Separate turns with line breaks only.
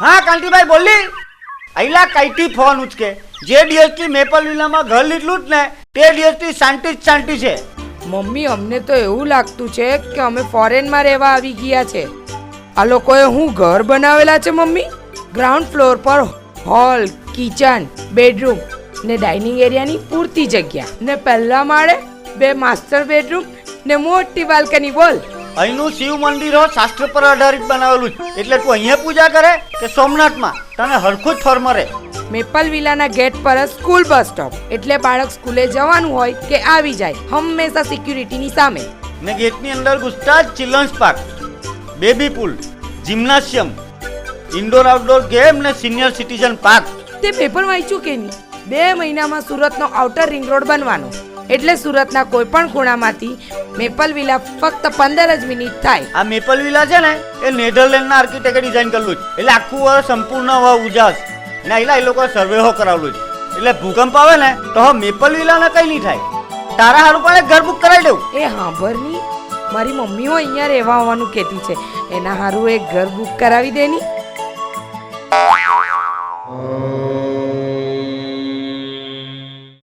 હા કાંતિભાઈ બોલી આઈલા કઈથી ફોન ઉચકે જે દિવસથી મેપલ વિલામાં ઘર લીધું જ ને તે દિવસથી શાંતિ જ શાંતિ છે.
મમ્મી અમને તો એવું લાગતું છે કે અમે ફોરેનમાં રહેવા આવી ગયા છે. આ લોકોએ હું ઘર બનાવેલા છે મમ્મી. ગ્રાઉન્ડ ફ્લોર પર હોલ, કિચન, બેડરૂમ ને ડાઇનિંગ એરિયાની પૂરતી જગ્યા ને પહેલા માળે 2 માસ્ટર બેડરૂમ ને મોટી બાલ્કની. બોલ
અહીંનું શિવ મંદિર હો શાસ્ત્ર પર આધારિત બનાવેલું છે એટલે તું અહીંયા પૂજા કરે કે સોમનાથમાં તને હરખું જ ફોર્મ રહે.
મેપલ વિલાના ગેટ પર જ સ્કૂલ બસ સ્ટોપ એટલે બાળક સ્કૂલે જવાનું હોય કે આવી જાય હંમેશા સિક્યુરિટીની સામે.
ને ગેટની અંદર ઘૂસતા જ ચિલ્ડ્રન્સ પાર્ક, બેબી પૂલ, જિમ્નાશિયમ, ઇન્ડોર આઉટડોર ગેમ ને સિનિયર સિટીઝન પાર્ક.
તે પેપર વાંચ્યું કે નહીં? 2 મહિનામાં સુરતનો આઉટર રિંગ રોડ બનવાનો એટલે સુરતના કોઈ પણ ખૂણામાંથી મેપલ વિલા ફક્ત 15 જ મિનિટ થાય.
આ મેપલ વિલા છે ને એ નેધરલેન્ડના આર્કિટેક્ટે ડિઝાઇન કરેલું છે એટલે આખું વર્ષ સંપૂર્ણ હવા ઉજાસ ને એ લોકો સર્વે હો કરાવેલું છે એટલે ભૂકંપ આવે ને તો મેપલ વિલાને કઈ નહીં થાય. તારા હારું પણ ઘર બુક કરાવી દઉં.
એ હાંભરની મારી મમ્મીઓ અહીંયા રહેવા આવવાનું કહેતી છે એના હારું એક ઘર બુક કરાવી દેની.